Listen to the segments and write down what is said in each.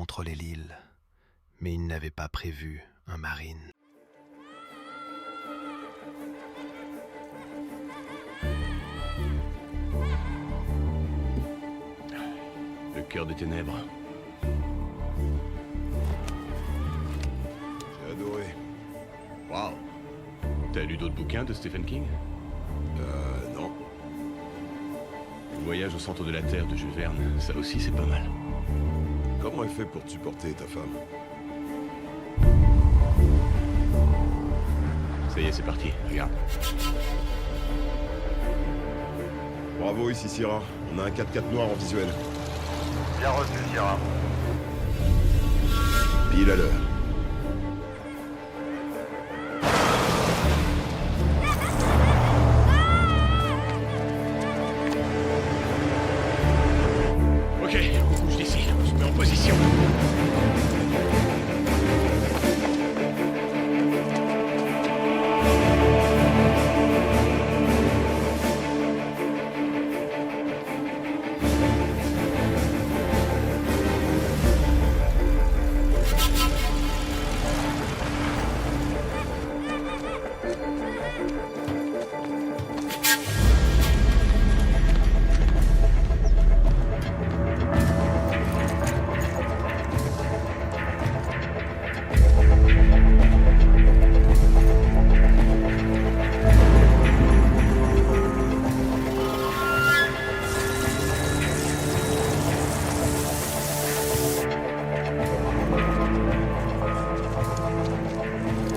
contrôler l'île, mais ils n'avaient pas prévu un marine. Le cœur des ténèbres. J'ai adoré. Waouh. T'as lu d'autres bouquins de Stephen King? Non. Le voyage au centre de la Terre de Jules Verne, ça aussi c'est pas mal. Comment elle fait pour te supporter, ta femme? Ça y est, c'est parti, regarde. Bravo, ici Syrah. On a un 4x4 noir en visuel. Bien reçu, Sierra. Pile à l'heure. Ok, on bouge d'ici, on se met en position.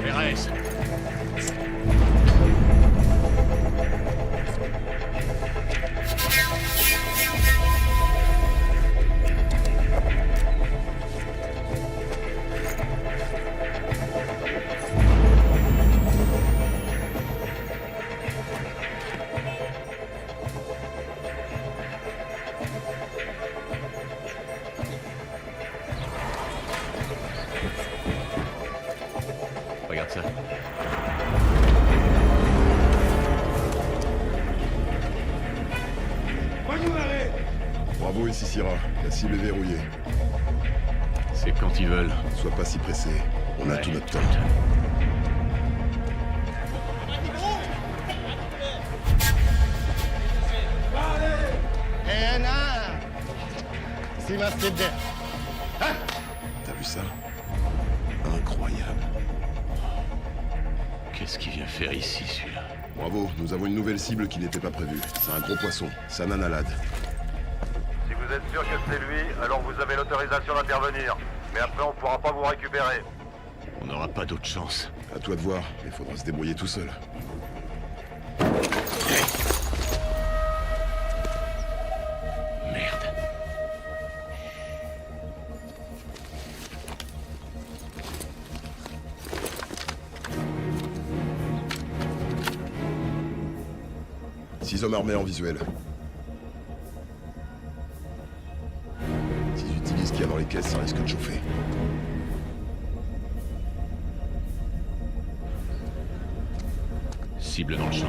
RS. Regarde ça. Bravo, ici Syrah. La cible est verrouillée. C'est quand ils veulent. Sois pas si pressé. On a Ouais. tout notre temps. T'as vu ça? Incroyable. Qu'est-ce qu'il vient faire ici, celui-là? Bravo, nous avons une nouvelle cible qui n'était pas prévue. C'est un gros poisson, Sanan Alad. Si vous êtes sûr que c'est lui, alors vous avez l'autorisation d'intervenir. Mais après, on pourra pas vous récupérer. On n'aura pas d'autre chance. À toi de voir, il faudra se débrouiller tout seul. Merde. Six hommes armés en visuel. S'ils utilisent ce qu'il y a dans les caisses, ça risque de chauffer. Cible dans le champ.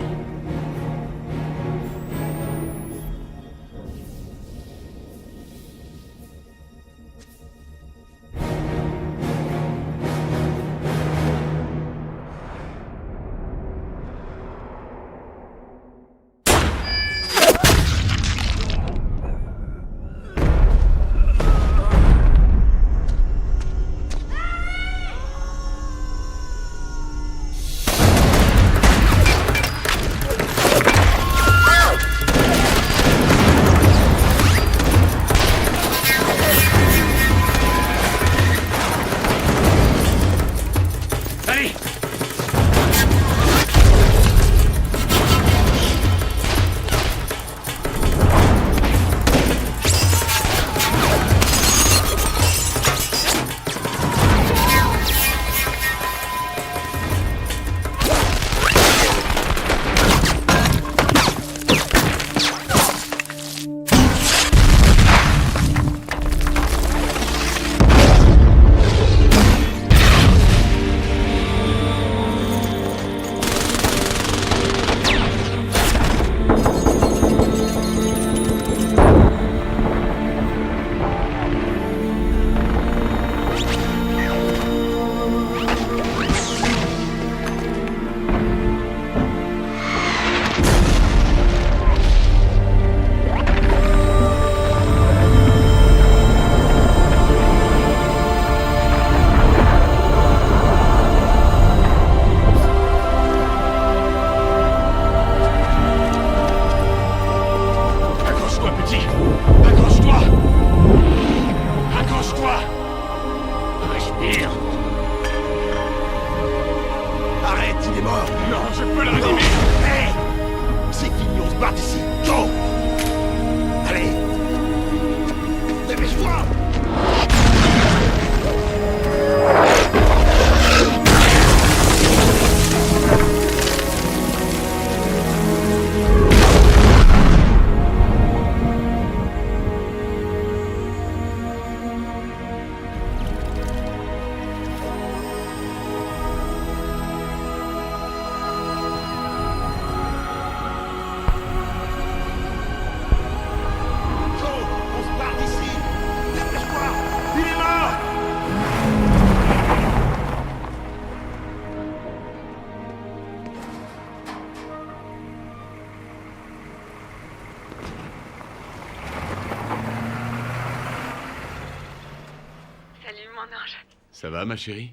ange. Ça va, ma chérie?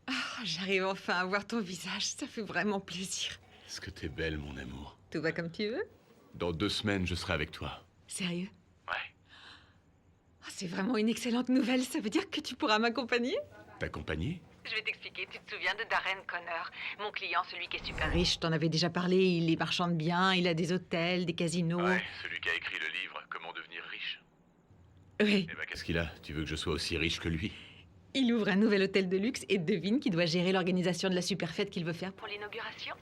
Oh, j'arrive enfin à voir ton visage, ça fait vraiment plaisir. Est-ce que t'es belle, mon amour? Tout va comme tu veux? Dans 2 semaines, je serai avec toi. Sérieux? Ouais. Oh, c'est vraiment une excellente nouvelle, ça veut dire que tu pourras m'accompagner? T'accompagner? Je vais t'expliquer, tu te souviens de Darren Connor, mon client, celui qui est super riche, je t'en avais déjà parlé, il est marchand de biens, il a des hôtels, des casinos... Ouais, celui qui a écrit le livre « Comment devenir riche Oui. ». Eh ben, qu'est-ce qu'il a? Tu veux que je sois aussi riche que lui? Il ouvre un nouvel hôtel de luxe et devine qui doit gérer l'organisation de la super fête qu'il veut faire pour l'inauguration.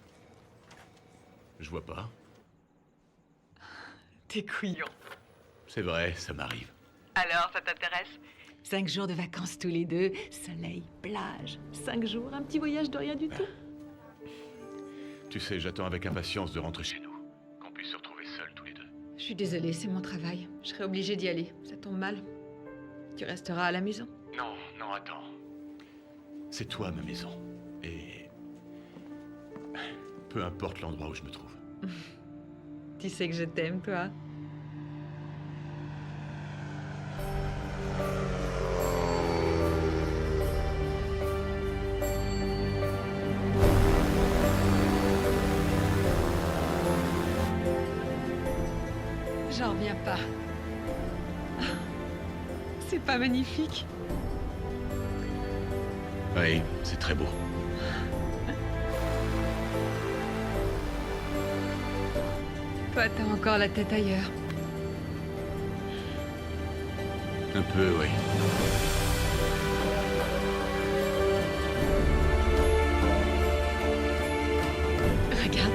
Je vois pas. T'es couillon. C'est vrai, ça m'arrive. Alors, ça t'intéresse? 5 jours de vacances tous les deux, soleil, plage. 5 jours, un petit voyage de rien du tout. Tu sais, j'attends avec impatience de rentrer chez nous. Qu'on puisse se retrouver seuls tous les deux. Je suis désolée, c'est mon travail. Je serai obligée d'y aller. Ça tombe mal. Tu resteras à la maison. Non, non, attends. C'est toi ma maison. Et... peu importe l'endroit où je me trouve. Tu sais que je t'aime, toi. J'en reviens pas. C'est pas magnifique? Oui, c'est très beau. Toi, t'as encore la tête ailleurs. Un peu, oui. Regarde.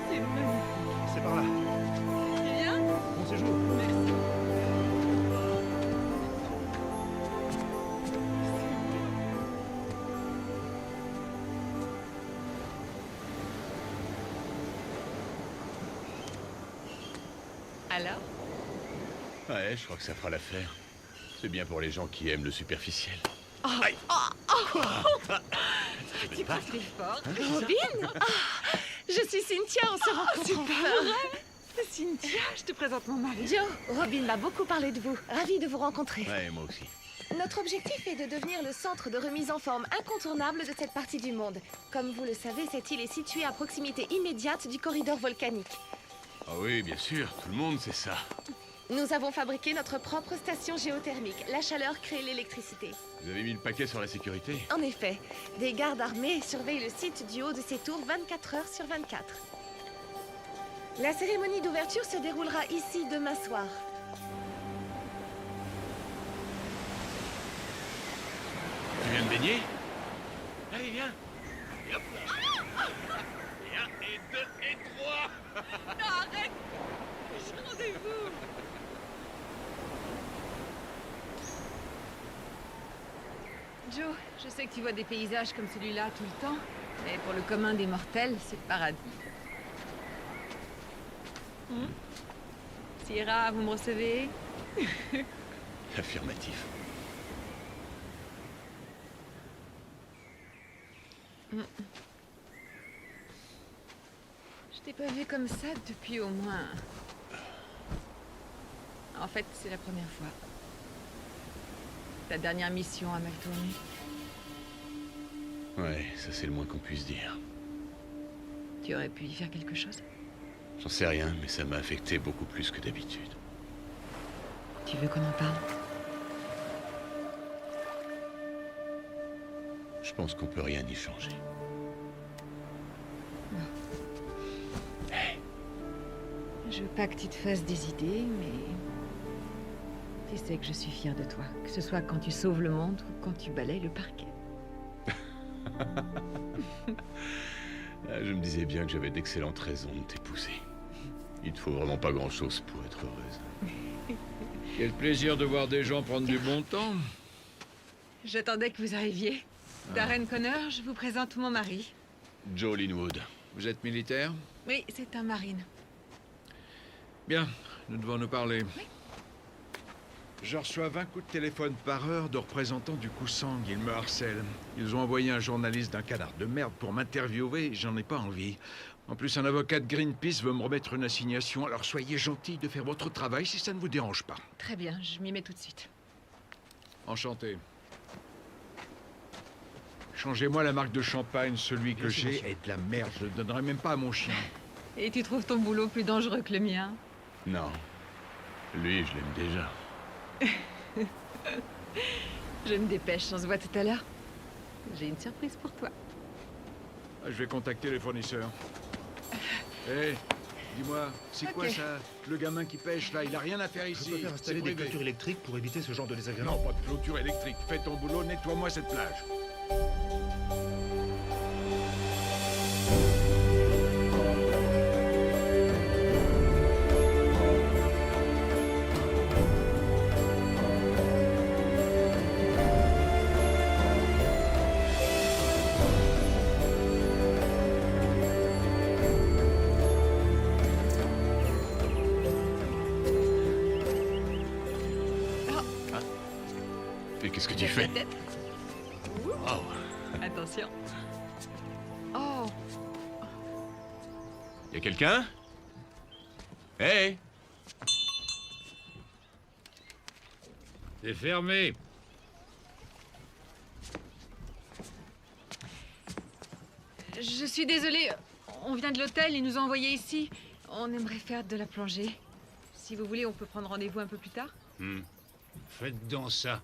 C'est magnifique. C'est par là. Tu viens? Bon séjour. Merci. Alors? Ouais, je crois que ça fera l'affaire. C'est bien pour les gens qui aiment le superficiel. Aïe! Tu Tu parles fort. Robin? Je suis Cynthia, on se rencontre c'est pas vrai. Cynthia, je te présente mon mari. Joe, Robin m'a beaucoup parlé de vous. Ravie de vous rencontrer. Ouais, moi aussi. Notre objectif est de devenir le centre de remise en forme incontournable de cette partie du monde. Comme vous le savez, cette île est située à proximité immédiate du corridor volcanique. Ah oui, bien sûr, tout le monde sait ça. Nous avons fabriqué notre propre station géothermique. La chaleur crée l'électricité. Vous avez mis le paquet sur la sécurité? En effet, des gardes armés surveillent le site du haut de ces tours 24 heures sur 24. La cérémonie d'ouverture se déroulera ici demain soir. Tu viens de baigner? Allez, viens. Et hop là. Et 1, et 2, et 3. Non, arrête! Rendez-vous! Joe, je sais que tu vois des paysages comme celui-là tout le temps, mais pour le commun des mortels, c'est le paradis. Sierra, vous me recevez? Affirmatif. Je t'ai pas vu comme ça depuis au moins... En fait, c'est la première fois. Ta dernière mission a mal tourné. Ouais, ça c'est le moins qu'on puisse dire. Tu aurais pu y faire quelque chose? J'en sais rien, mais ça m'a affecté beaucoup plus que d'habitude. Tu veux qu'on en parle? Je pense qu'on peut rien y changer. Je veux pas que tu te fasses des idées, mais... Tu sais que je suis fière de toi. Que ce soit quand tu sauves le monde ou quand tu balayes le parquet. Je me disais bien que j'avais d'excellentes raisons de t'épouser. Il te faut vraiment pas grand-chose pour être heureuse. Quel plaisir de voir des gens prendre du bon temps. J'attendais que vous arriviez. Darren Connor, je vous présente mon mari. Joe Linwood. Vous êtes militaire? Oui, c'est un marine. Bien, nous devons nous parler. Je reçois 20 coups de téléphone par heure de représentants du Kusang. Ils me harcèlent. Ils ont envoyé un journaliste d'un canard de merde pour m'interviewer. J'en ai pas envie. En plus, un avocat de Greenpeace veut me remettre une assignation. Alors soyez gentil de faire votre travail si ça ne vous dérange pas. Très bien, je m'y mets tout de suite. Enchanté. Changez-moi la marque de champagne. Celui que j'ai est de la merde. Je le donnerai même pas à mon chien. Et tu trouves ton boulot plus dangereux que le mien? Non. Lui, je l'aime déjà. Je me dépêche, on se voit tout à l'heure. J'ai une surprise pour toi. Ah, je vais contacter les fournisseurs. Hé, dis-moi, c'est quoi Ok. ça? Le gamin qui pêche là, il a rien à faire ici. Je préfère installer C'est des privé. clôtures électriques pour éviter ce genre de désagrément. Non, pas de clôture électrique. Fais ton boulot, nettoie-moi cette plage. Et qu'est-ce que tu Lève fais? la tête. Wow. Attention. Oh, Y a quelqu'un? Hey! C'est fermé. je suis désolée. On vient de l'hôtel, ils nous ont envoyés ici. On aimerait faire de la plongée. Si vous voulez, on peut prendre rendez-vous un peu plus tard. Faites donc ça.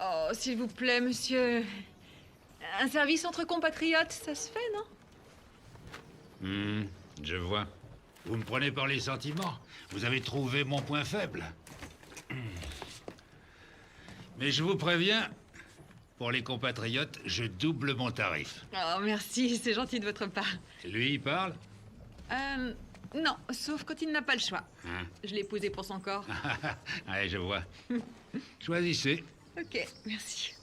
Oh, s'il vous plaît, monsieur. Un service entre compatriotes, ça se fait, non? Je vois. Vous me prenez par les sentiments. Vous avez trouvé mon point faible. Mais je vous préviens, pour les compatriotes, je double mon tarif. Oh, merci, c'est gentil de votre part. Lui, il parle? Non, sauf quand il n'a pas le choix. Hein? Je l'ai posé pour son corps. Allez, je vois. Choisissez. Ok, merci.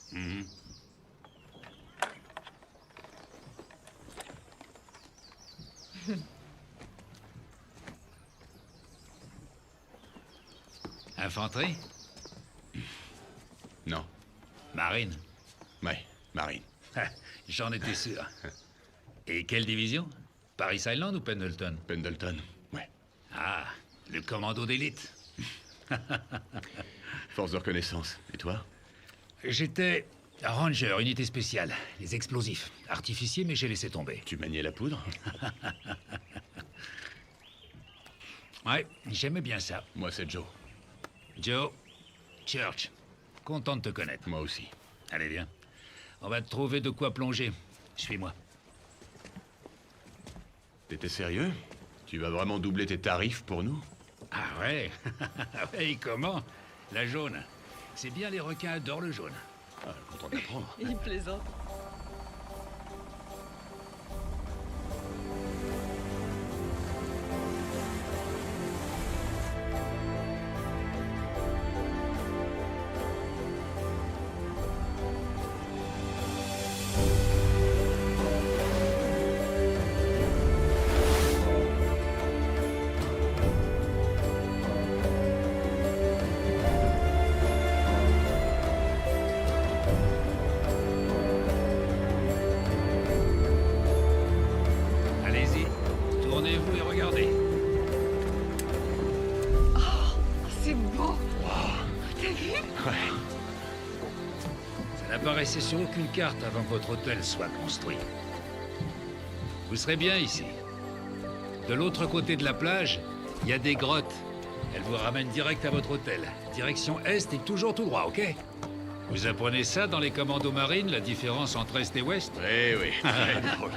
Infanterie? Non. Marine? Ouais, Marine. J'en étais sûr. Et quelle division? Paris Island ou Pendleton? Pendleton. Ouais. Ah, le commando d'élite. Force de reconnaissance. Et toi? J'étais ranger, unité spéciale. Les explosifs. Artificier, mais j'ai laissé tomber. Tu maniais la poudre? Ouais, j'aimais bien ça. Moi, c'est Joe. Joe, Church. Content de te connaître. Moi aussi. Allez, viens. On va te trouver de quoi plonger. Suis-moi. T'étais sérieux? Tu vas vraiment doubler tes tarifs pour nous? Ah ouais? Et comment? La jaune. C'est bien, les requins adorent le jaune. Ah, content d'apprendre. Il plaisante. Allez-y. Tournez-vous et regardez. C'est beau. T'as vu? Ça n'apparaissait sur aucune carte avant que votre hôtel soit construit. Vous serez bien ici. De l'autre côté de la plage, il y a des grottes. Elles vous ramènent direct à votre hôtel. Direction est et toujours tout droit, ok? Vous apprenez ça dans les commandos marines, la différence entre est et ouest? Oui, oui. Très drôle.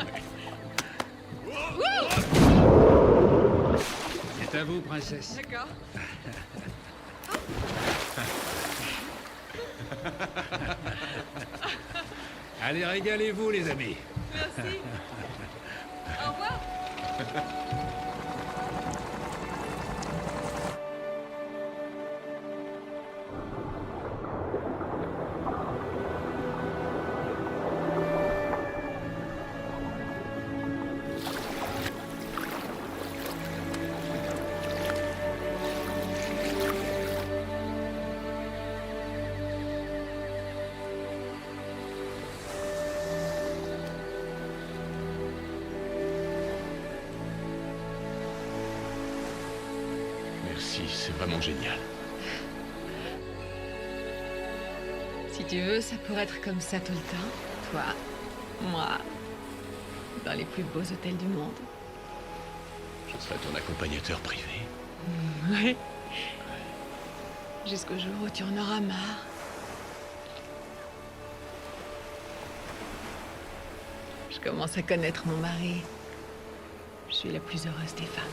C'est à vous, princesse. D'accord. Allez, régalez-vous, les amis. Merci. Merci, c'est vraiment génial. Si tu veux, ça pourrait être comme ça tout le temps. Toi, moi, dans les plus beaux hôtels du monde. Je serai ton accompagnateur privé. Ouais. Jusqu'au jour où tu en auras marre. Je commence à connaître mon mari. Je suis la plus heureuse des femmes.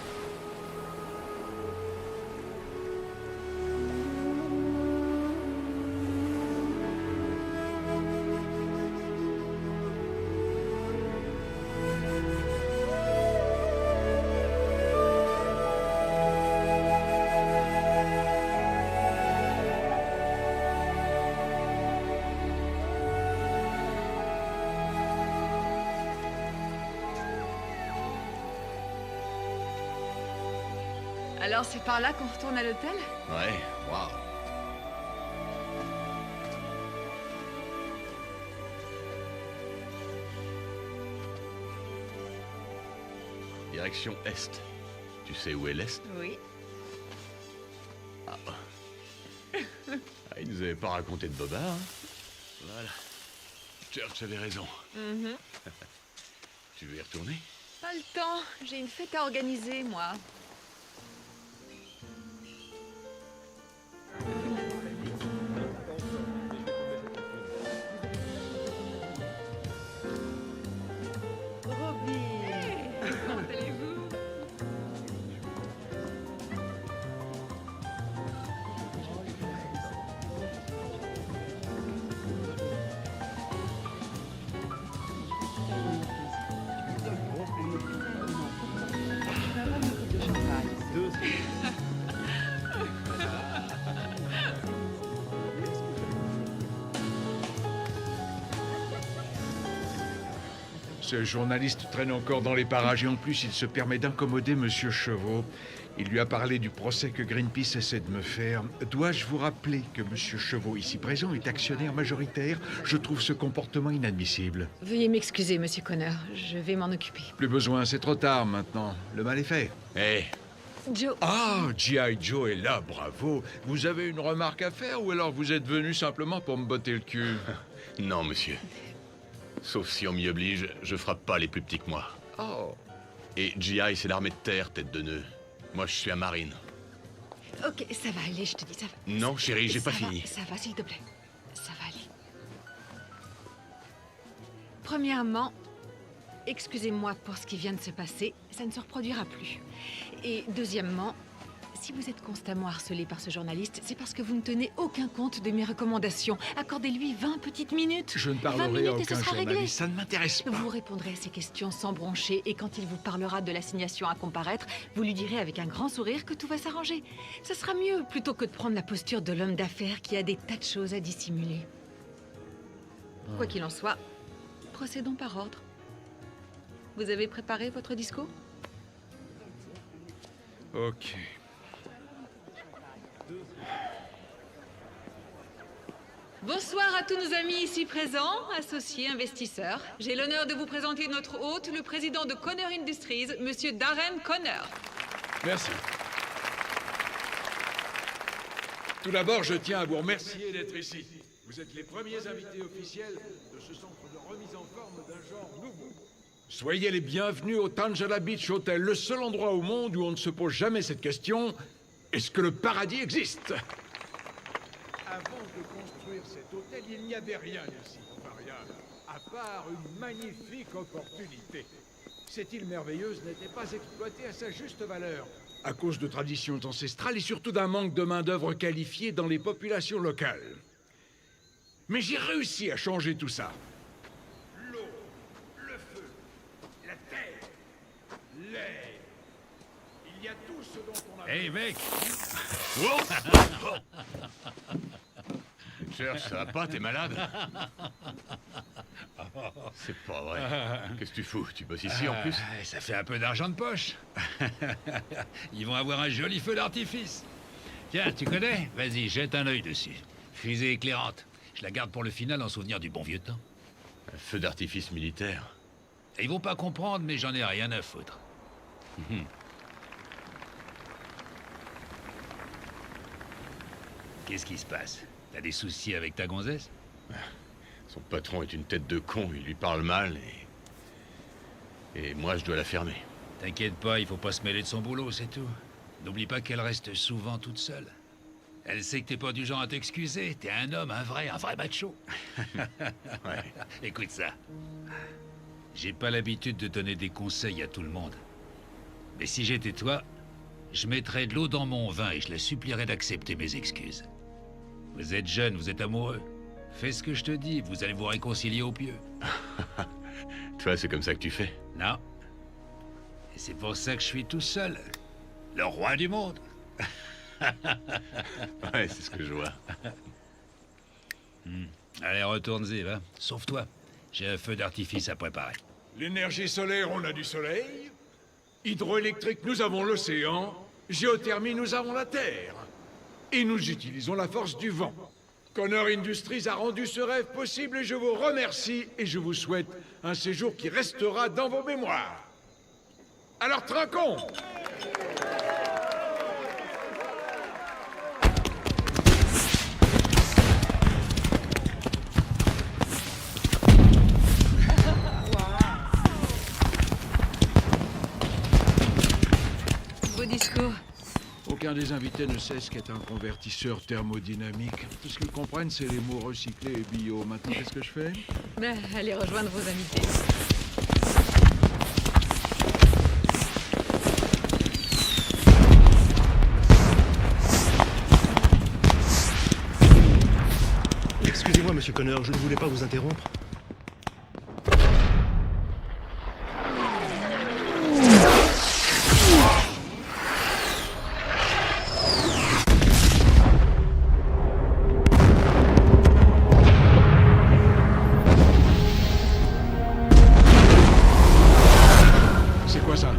Alors c'est par là qu'on retourne à l'hôtel? Ouais, waouh. Direction Est. Tu sais où est l'Est? Oui. Ah, il nous avait pas raconté de bobard, hein. Voilà. Church avait raison. Tu veux y retourner? Pas le temps. J'ai une fête à organiser, moi. Comment allez-vous? Ce journaliste traîne encore dans les parages et en plus il se permet d'incommoder Monsieur Chevaux. Il lui a parlé du procès que Greenpeace essaie de me faire. Dois-je vous rappeler que Monsieur Chevaux, ici présent, est actionnaire majoritaire? Je trouve ce comportement inadmissible. Veuillez m'excuser, Monsieur Connor. Je vais m'en occuper. Plus besoin, c'est trop tard maintenant. Le mal est fait. Hé, Joe. Ah, G.I. Joe est là, bravo. Vous avez une remarque à faire ou alors vous êtes venu simplement pour me botter le cul? non, monsieur. Sauf si on m'y oblige, je frappe pas les plus petits que moi. Oh. Et GI, c'est l'armée de terre, tête de nœud. Moi, je suis un marine. Ok, ça va aller, je te dis, ça va. Non, chérie, j'ai pas fini. Ça va, s'il te plaît. Ça va aller. Premièrement, excusez-moi pour ce qui vient de se passer. Ça ne se reproduira plus. Et deuxièmement, si vous êtes constamment harcelé par ce journaliste, c'est parce que vous ne tenez aucun compte de mes recommandations. Accordez-lui 20 petites minutes. Je ne 20 parlerai minutes à et ce aucun sera réglé. journaliste, ça ne m'intéresse pas. Vous répondrez à ses questions sans broncher et quand il vous parlera de l'assignation à comparaître, vous lui direz avec un grand sourire que tout va s'arranger. Ce sera mieux plutôt que de prendre la posture de l'homme d'affaires qui a des tas de choses à dissimuler. Quoi qu'il en soit, procédons par ordre. Vous avez préparé votre discours? Ok. Bonsoir à tous nos amis ici présents, associés, investisseurs. J'ai l'honneur de vous présenter notre hôte, le président de Connor Industries, Monsieur Darren Connor. Merci. Tout d'abord, je tiens à vous remercier d'être ici. Vous êtes les premiers invités officiels de ce centre de remise en forme d'un genre nouveau. Soyez les bienvenus au Tangela Beach Hotel, le seul endroit au monde où on ne se pose jamais cette question. Est-ce que le paradis existe? Avant de construire cet hôtel, il n'y avait rien ici, Maria, à part une magnifique opportunité. Cette île merveilleuse n'était pas exploitée à sa juste valeur, à cause de traditions ancestrales et surtout d'un manque de main-d'œuvre qualifiée dans les populations locales. Mais j'ai réussi à changer tout ça. L'eau, le feu, la terre, l'est. Il y a tout ce dont on a Hey mec, Serge, ça va pas, t'es malade? C'est pas vrai. Qu'est-ce que tu fous? Tu bosses ici en plus? ça fait un peu d'argent de poche. Ils vont avoir un joli feu d'artifice. Tiens, tu connais? Vas-y, jette un œil dessus. Fusée éclairante. Je la garde pour le final en souvenir du bon vieux temps. Un feu d'artifice militaire. Et ils vont pas comprendre, mais j'en ai rien à foutre. Qu'est-ce qui se passe? T'as des soucis avec ta gonzesse? Son patron est une tête de con, il lui parle mal et moi je dois la fermer. T'inquiète pas, il faut pas se mêler de son boulot, c'est tout. N'oublie pas qu'elle reste souvent toute seule. Elle sait que t'es pas du genre à t'excuser. T'es un homme, un vrai macho. Ouais. Écoute ça. J'ai pas l'habitude de donner des conseils à tout le monde. Mais si j'étais toi, je mettrais de l'eau dans mon vin et je la supplierais d'accepter mes excuses. Vous êtes jeune, vous êtes amoureux. Fais ce que je te dis, vous allez vous réconcilier au pieu. Toi, c'est comme ça que tu fais. Non. Et c'est pour ça que je suis tout seul. Le roi du monde. Ouais, c'est ce que je vois. Allez, retourne-y, va. Sauve-toi. J'ai un feu d'artifice à préparer. L'énergie solaire, on a du soleil. Hydroélectrique, nous avons l'océan. Géothermie, nous avons la terre. Et nous utilisons la force du vent. Connor Industries a rendu ce rêve possible et je vous remercie et je vous souhaite un séjour qui restera dans vos mémoires. Alors trinquons! Beau discours. Aucun des invités ne sait ce qu'est un convertisseur thermodynamique. Tout ce qu'ils comprennent, c'est les mots recyclés et bio. Maintenant, qu'est-ce que je fais? Ben, allez rejoindre vos invités. Excusez-moi, monsieur Connor, je ne voulais pas vous interrompre. C'est quoi ça?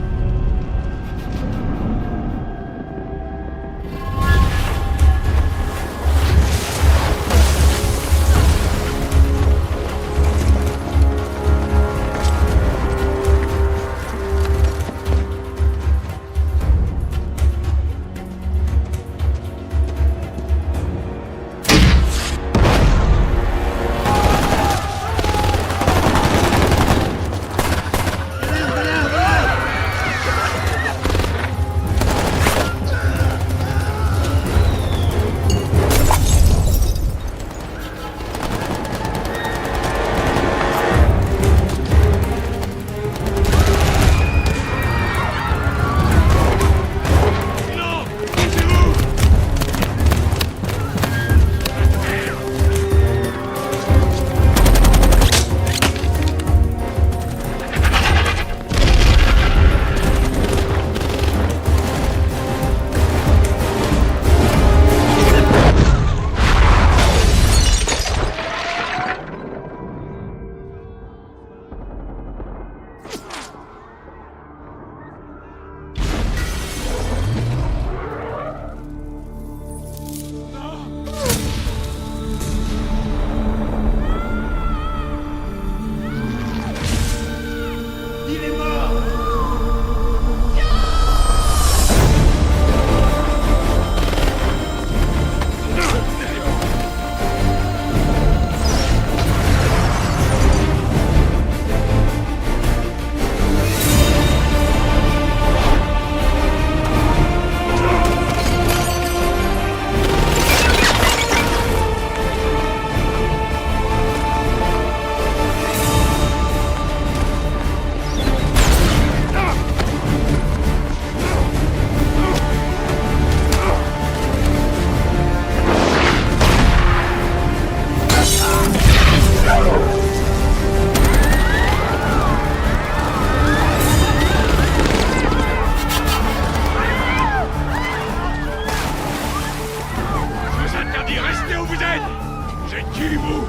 m'emmène. J'ai qui, vous?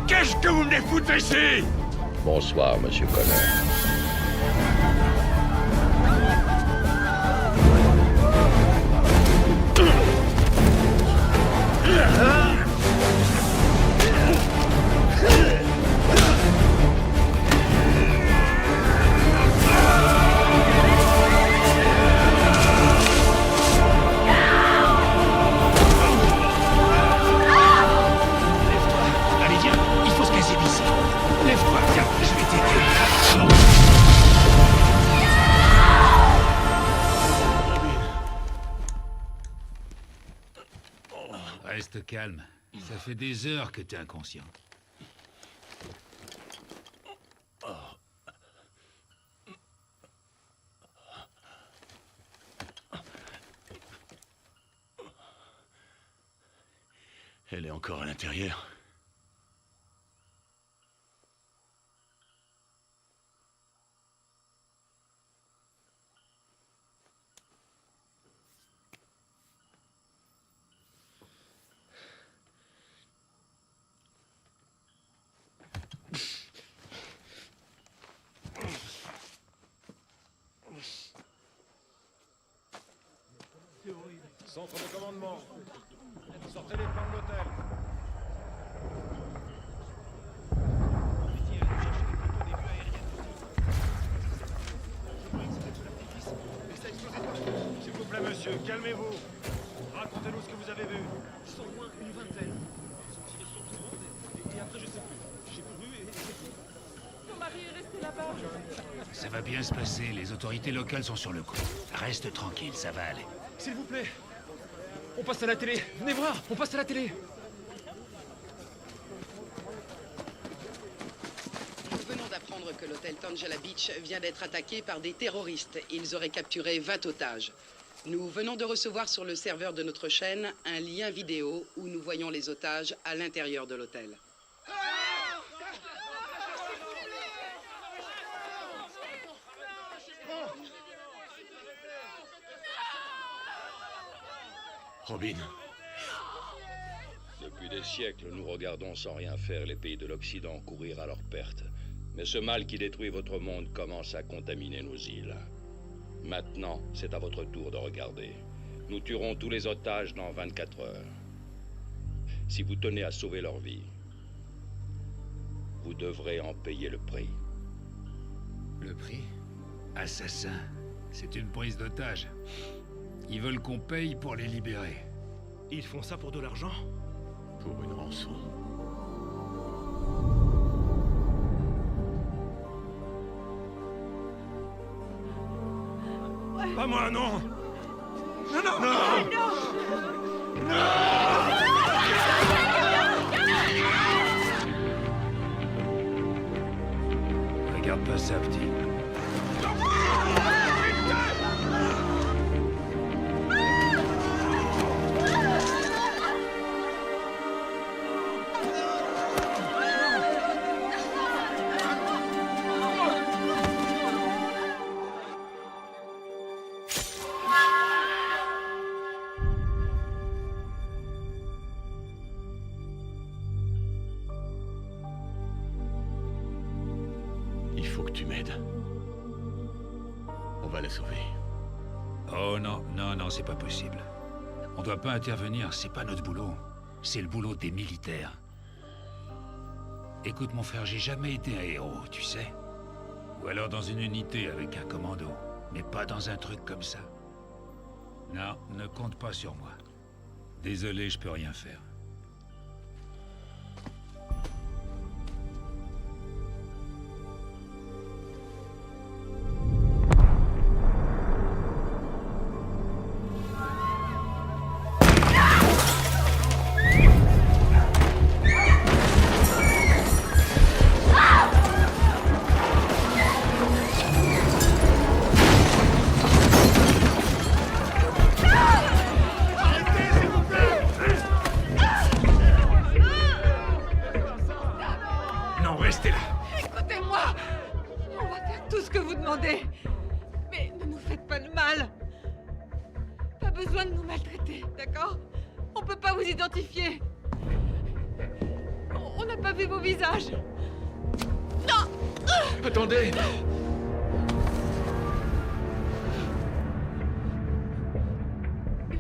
Qu'est-ce que vous venez foutre ici? Bonsoir, monsieur Connor. Allez, viens, il faut se casser d'ici. Lève-toi, viens, je vais t'aider. Reste calme. Ça fait des heures que t'es inconscient. Elle est encore à l'intérieur. Centre de commandement. Sortez les plans de l'hôtel. S'il vous plaît, monsieur, calmez-vous. Racontez-nous ce que vous avez vu. Sans moins une vingtaine. Ils ont tiré sur tout le monde, et après je sais plus. J'ai couru et c'est tout. Mon mari est resté là-bas. Ça va bien se passer, les autorités locales sont sur le coup. Reste tranquille, ça va aller. S'il vous plaît. On passe à la télé. Venez voir, on passe à la télé. Nous venons d'apprendre que l'hôtel Tangela Beach vient d'être attaqué par des terroristes. Ils auraient capturé 20 otages. Nous venons de recevoir sur le serveur de notre chaîne un lien vidéo où nous voyons les otages à l'intérieur de l'hôtel. Robin. Depuis des siècles, nous regardons sans rien faire les pays de l'Occident courir à leur perte. Mais ce mal qui détruit votre monde commence à contaminer nos îles. Maintenant, c'est à votre tour de regarder. Nous tuerons tous les otages dans 24 heures. Si vous tenez à sauver leur vie, vous devrez en payer le prix. Le prix? Assassin. C'est une prise d'otage. Ils veulent qu'on paye pour les libérer. Ils font ça pour de l'argent? Pour une rançon. Pas moi, non! Non, non, non! Regarde pas ça, petit. Il faut que tu m'aides. On va la sauver. Oh non, non, non, c'est pas possible. On doit pas intervenir, c'est pas notre boulot. C'est le boulot des militaires. Écoute mon frère, j'ai jamais été un héros, tu sais. Ou alors dans une unité avec un commando. Mais pas dans un truc comme ça. Non, ne compte pas sur moi. Désolé, je peux rien faire. Restez là. Écoutez-moi. On va faire tout ce que vous demandez. Mais ne nous faites pas de mal. Pas besoin de nous maltraiter, d'accord? On peut pas vous identifier. On n'a pas vu vos visages. Attendez!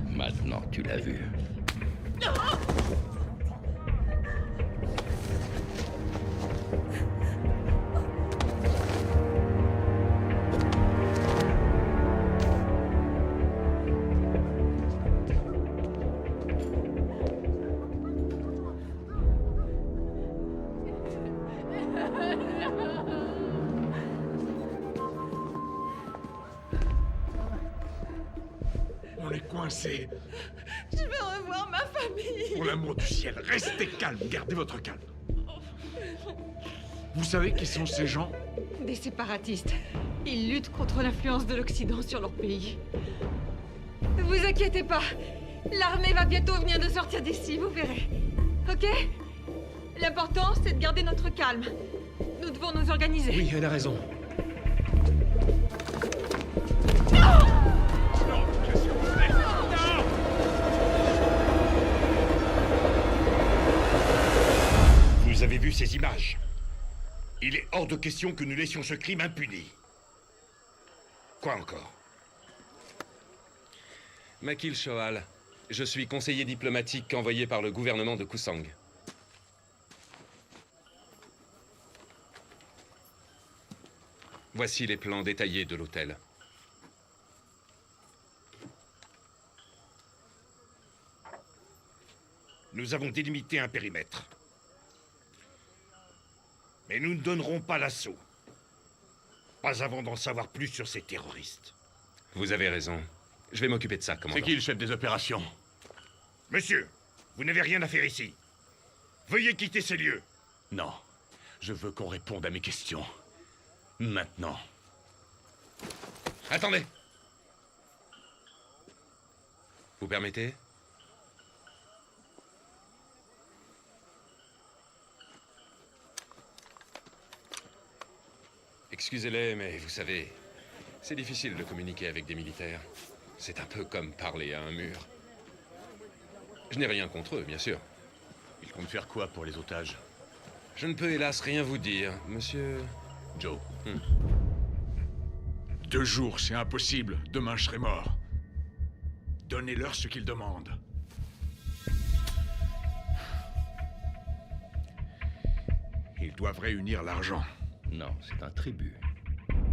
Maintenant, tu l'as vu. On est coincé. Je veux revoir ma famille. Pour l'amour du ciel, restez calme, gardez votre calme. Vous savez qui sont ces gens? Des séparatistes. Ils luttent contre l'influence de l'Occident sur leur pays. Vous inquiétez pas. L'armée va bientôt venir de sortir d'ici, vous verrez. Ok? L'important, c'est de garder notre calme. Nous devons nous organiser. Oui, elle a raison. Vous avez vu ces images? Il est hors de question que nous laissions ce crime impuni. Quoi encore? Makil Shoal, je suis conseiller diplomatique envoyé par le gouvernement de Kusang. Voici les plans détaillés de l'hôtel. Nous avons délimité un périmètre. Mais nous ne donnerons pas l'assaut. Pas avant d'en savoir plus sur ces terroristes. Vous avez raison. Je vais m'occuper de ça, commandant. C'est qui le chef des opérations? Monsieur, vous n'avez rien à faire ici. Veuillez quitter ces lieux. Non. Je veux qu'on réponde à mes questions. Maintenant. Attendez. Vous permettez? Excusez-les, mais vous savez, c'est difficile de communiquer avec des militaires. C'est un peu comme parler à un mur. Je n'ai rien contre eux, bien sûr. Ils comptent faire quoi pour les otages? Je ne peux hélas rien vous dire, monsieur... Joe. 2 jours, c'est impossible. Demain, je serai mort. Donnez-leur ce qu'ils demandent. Ils doivent réunir l'argent. Non, c'est un tribut.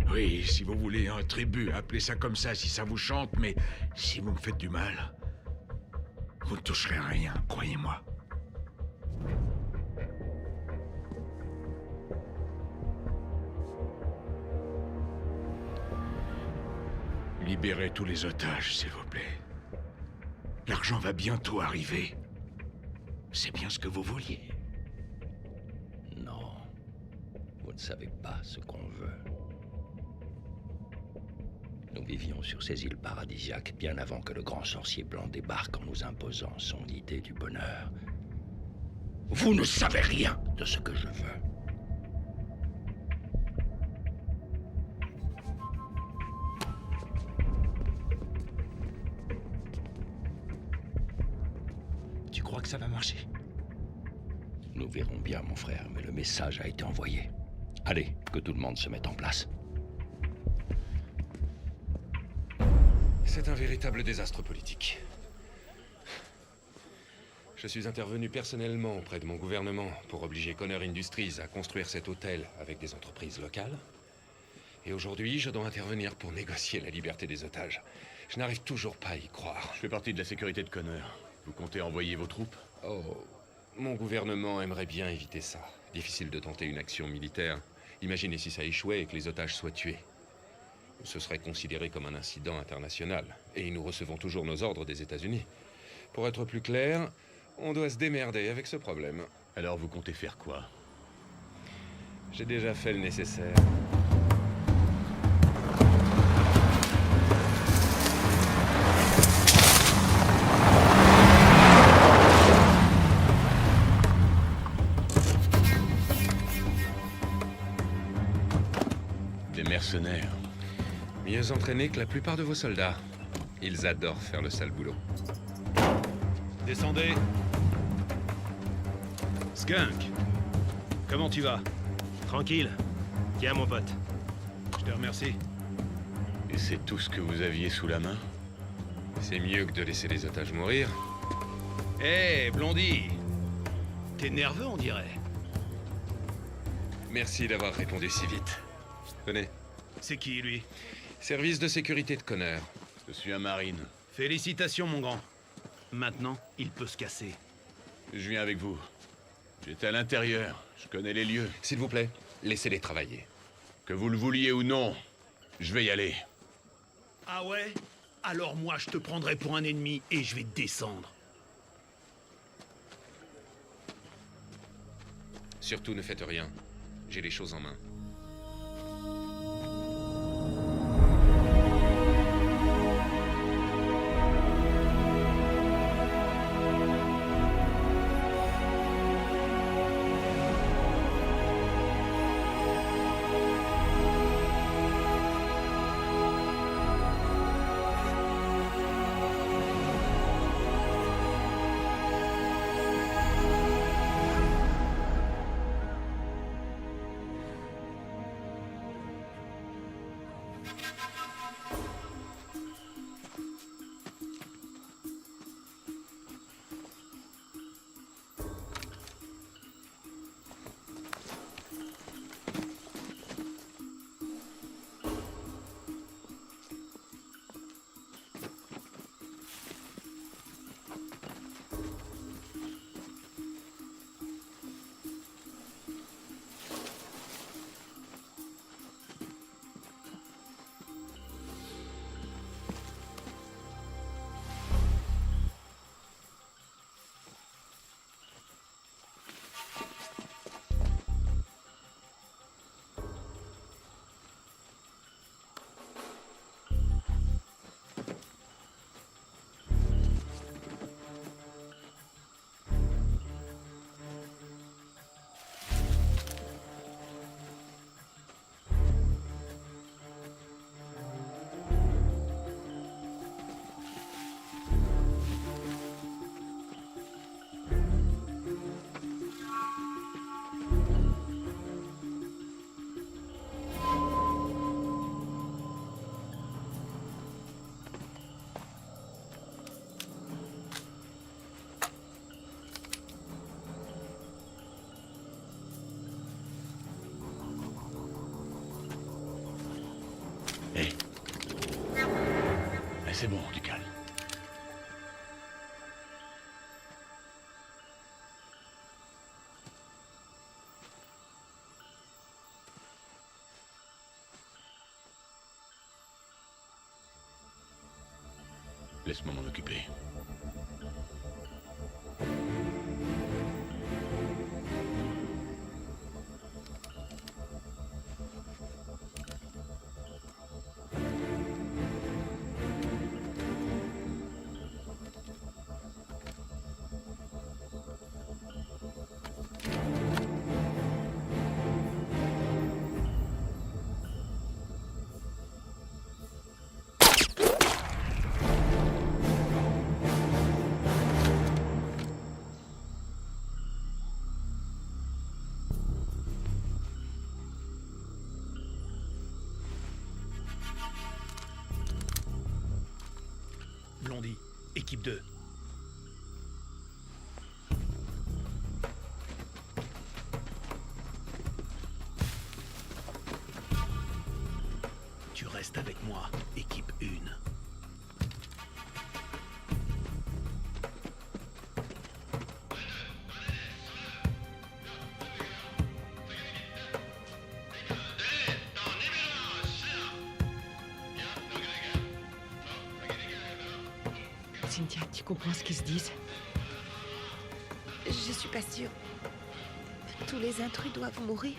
Oui, si vous voulez un tribut, appelez ça comme ça si ça vous chante, mais si vous me faites du mal, vous ne toucherez à rien, croyez-moi. Libérez tous les otages, s'il vous plaît. L'argent va bientôt arriver. C'est bien ce que vous vouliez. Non. Vous ne savez pas ce qu'on veut. Nous vivions sur ces îles paradisiaques bien avant que le grand sorcier blanc débarque en nous imposant son idée du bonheur. Vous ne savez rien de ce que je veux. Tu crois que ça va marcher? Nous verrons bien, mon frère, mais le message a été envoyé. Allez, que tout le monde se mette en place. C'est un véritable désastre politique. Je suis intervenu personnellement auprès de mon gouvernement pour obliger Connor Industries à construire cet hôtel avec des entreprises locales. Et aujourd'hui, je dois intervenir pour négocier la liberté des otages. Je n'arrive toujours pas à y croire. Je fais partie de la sécurité de Connor. Vous comptez envoyer vos troupes? Oh, mon gouvernement aimerait bien éviter ça. Difficile de tenter une action militaire. Imaginez si ça échouait et que les otages soient tués. Ce serait considéré comme un incident international. Et nous recevons toujours nos ordres des États-Unis. Pour être plus clair, on doit se démerder avec ce problème. Alors vous comptez faire quoi? J'ai déjà fait le nécessaire. Des mercenaires. Mieux entraînés que la plupart de vos soldats. Ils adorent faire le sale boulot. Descendez. Skunk, comment tu vas? Tranquille. Tiens, mon pote. Je te remercie. Et c'est tout ce que vous aviez sous la main? C'est mieux que de laisser les otages mourir. Hé, Blondie! T'es nerveux, on dirait. Merci d'avoir répondu si vite. Tenez. C'est qui, lui? Service de sécurité de Connor. Je suis un marine. Félicitations, mon grand. Maintenant, il peut se casser. Je viens avec vous. J'étais à l'intérieur. Je connais les lieux. S'il vous plaît, laissez-les travailler. Que vous le vouliez ou non, je vais y aller. Ah ouais? Alors moi, je te prendrai pour un ennemi et je vais te descendre. Surtout ne faites rien. J'ai les choses en main. C'est bon, du calme. Laisse-moi m'en occuper. Blondie, équipe 2. Tu restes avec moi, équipe 1. Cynthia, tu comprends ce qu'ils se disent? Je suis pas sûre. Tous les intrus doivent mourir.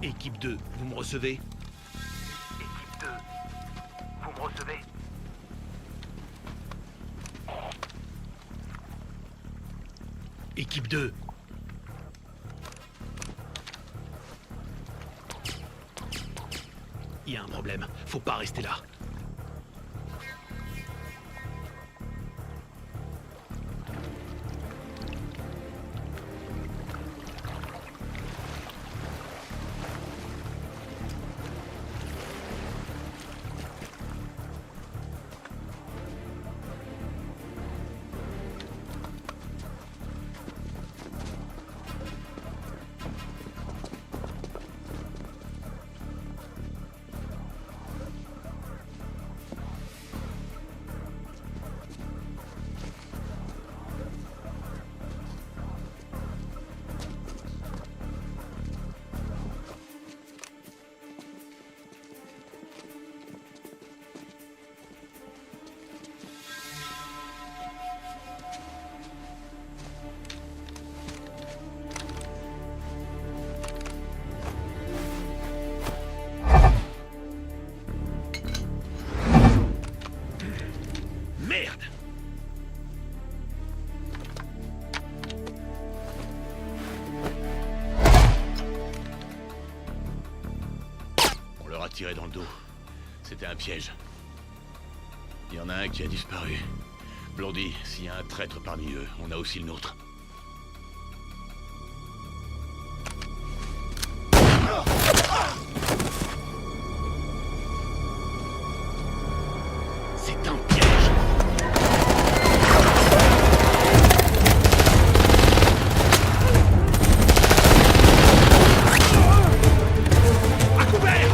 Équipe 2, vous me recevez? Équipe 2, vous me recevez? Équipe 2. Il y a un problème. Faut pas rester là. Merde! On leur a tiré dans le dos. C'était un piège. Il y en a un qui a disparu. Blondie, s'il y a un traître parmi eux, on a aussi le nôtre. C'est un piège! À couvert!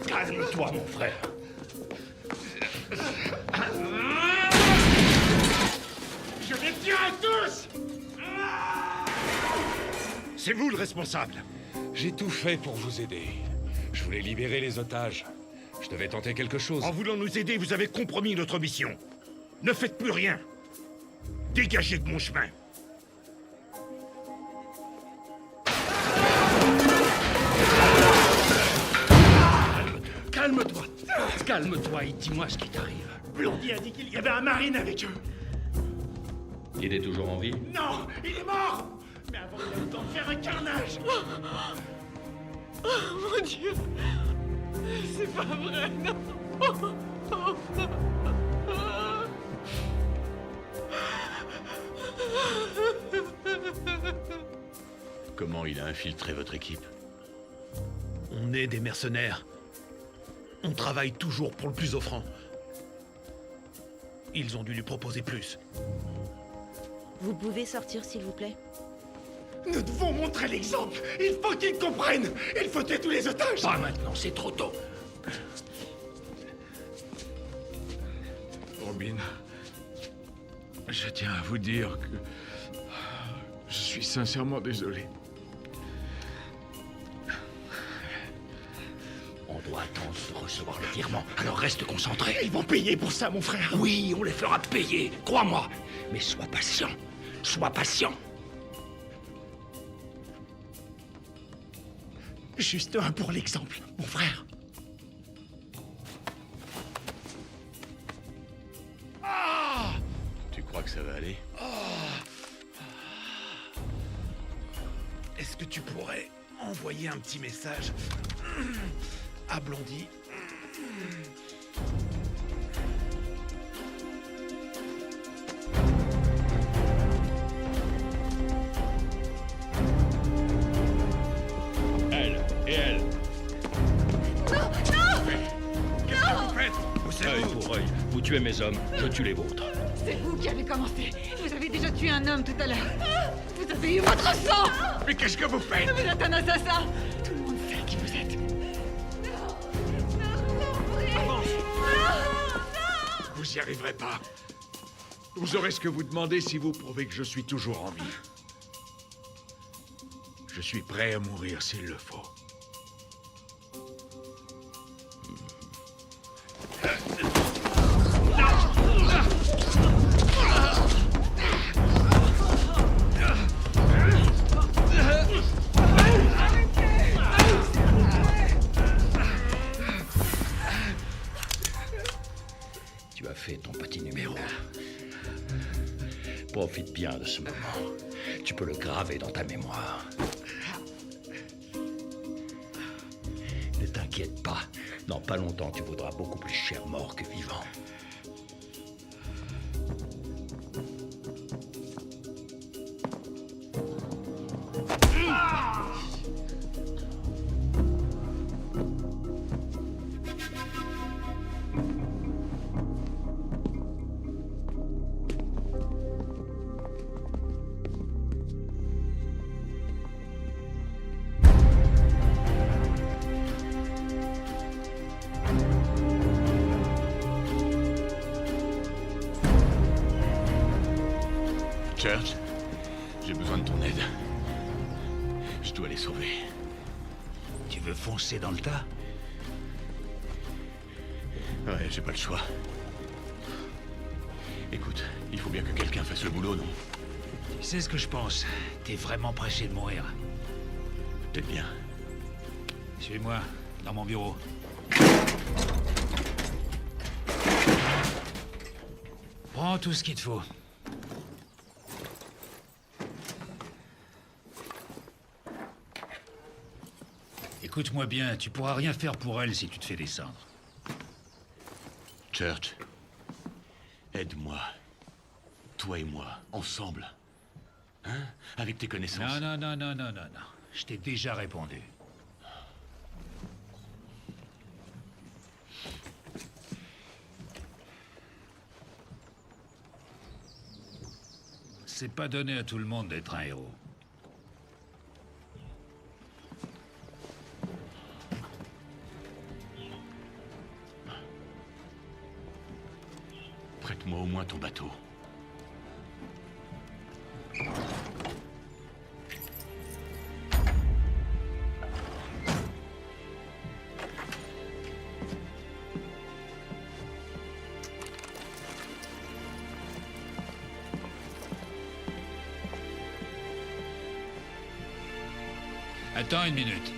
Calme-toi, mon frère. Je vais tirer tous! C'est vous le responsable. J'ai tout fait pour vous aider. Je voulais libérer les otages. Je devais tenter quelque chose. En voulant nous aider, vous avez compromis notre mission. Ne faites plus rien. Dégagez de mon chemin. Calme-toi. Calme-toi et dis-moi ce qui t'arrive. Blondie a dit qu'il y avait un marine avec eux. Il est toujours en vie? Non, il est mort. Mais avant, il a le temps de faire un carnage. Oh mon Dieu! C'est pas vrai, non! Comment il a infiltré votre équipe? On est des mercenaires. On travaille toujours pour le plus offrant. Ils ont dû lui proposer plus. Vous pouvez sortir, s'il vous plaît? Nous devons montrer l'exemple. Il faut qu'ils comprennent. Il faut tuer tous les otages. Pas maintenant, c'est trop tôt. Robin, je tiens à vous dire que je suis sincèrement désolé. On doit attendre de recevoir le virement, alors reste concentré. Ils vont payer pour ça, mon frère. Oui, on les fera payer, crois-moi. Mais sois patient, sois patient. Juste un pour l'exemple, mon frère. Tu crois que ça va aller? Est-ce que tu pourrais envoyer un petit message à Blondie? Elle et elle. Non! Qu'est-ce que vous faites? Œil pour œil. Vous tuez mes hommes, je tue les vôtres. C'est vous qui avez commencé. Vous avez déjà tué un homme tout à l'heure. Vous avez eu votre sang. Mais qu'est-ce que vous faites? Vous êtes un assassin. Tout le monde sait qui vous êtes. Vous n'y arriverez pas. Vous aurez ce que vous demandez si vous prouvez que je suis toujours en vie. Je suis prêt à mourir s'il le faut. Tu as fait ton petit numéro. Profite bien de ce moment. Tu peux le graver dans ta mémoire. Ne t'inquiète pas. Dans pas longtemps, tu vaudras beaucoup plus cher mort que vivant. Church, j'ai besoin de ton aide. Je dois les sauver. Tu veux foncer dans le tas? Ouais, j'ai pas le choix. Écoute, il faut bien que quelqu'un fasse le boulot, non? Tu sais ce que je pense? T'es vraiment pressé de mourir. Peut-être bien. Suis-moi, dans mon bureau. Prends tout ce qu'il te faut. Écoute-moi bien, tu pourras rien faire pour elle si tu te fais descendre. Church, aide-moi. Toi et moi, ensemble. Hein? Avec tes connaissances. Non. Je t'ai déjà répondu. C'est pas donné à tout le monde d'être un héros. Prête-moi au moins ton bateau. Attends une minute.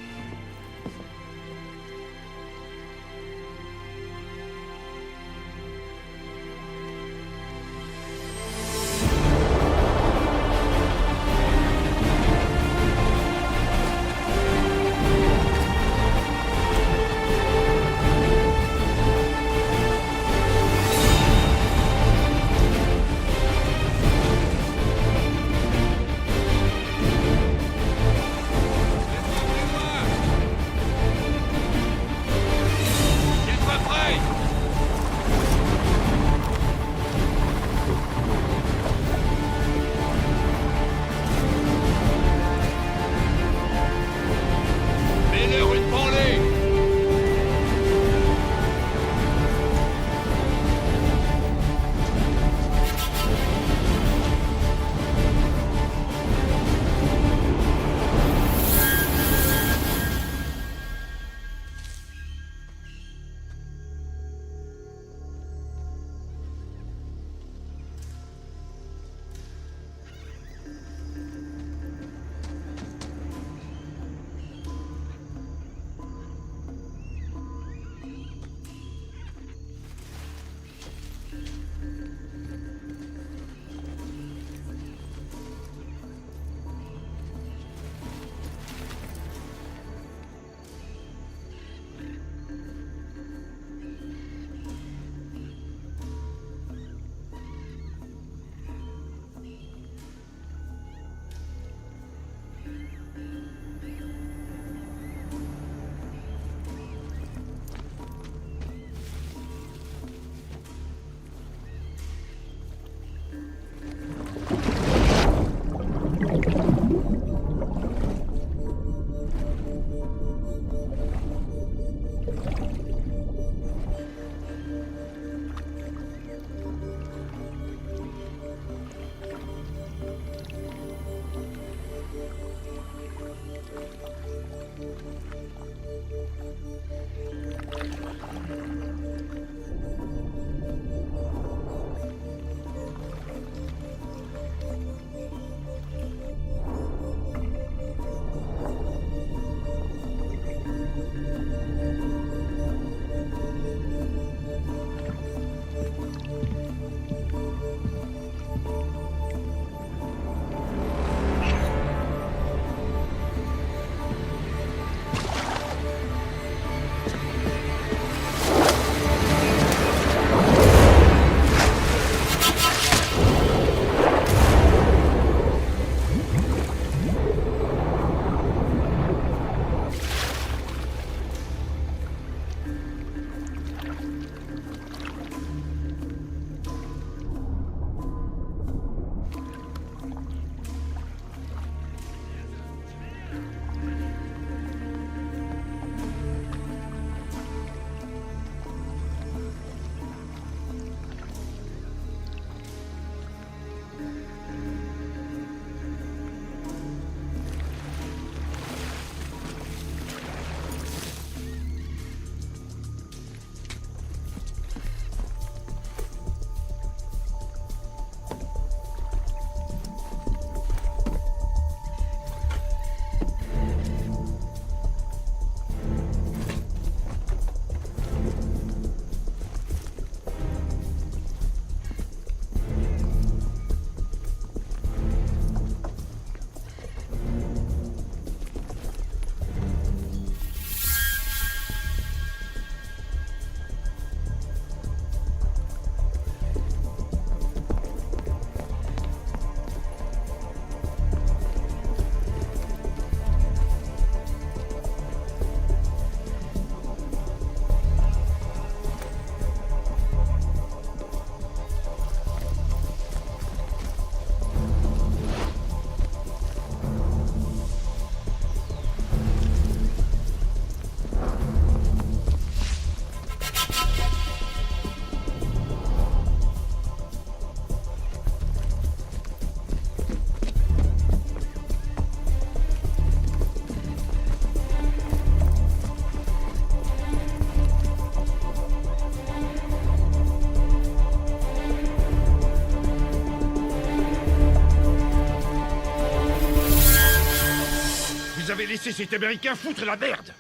avez laissé cet Américain foutre la merde!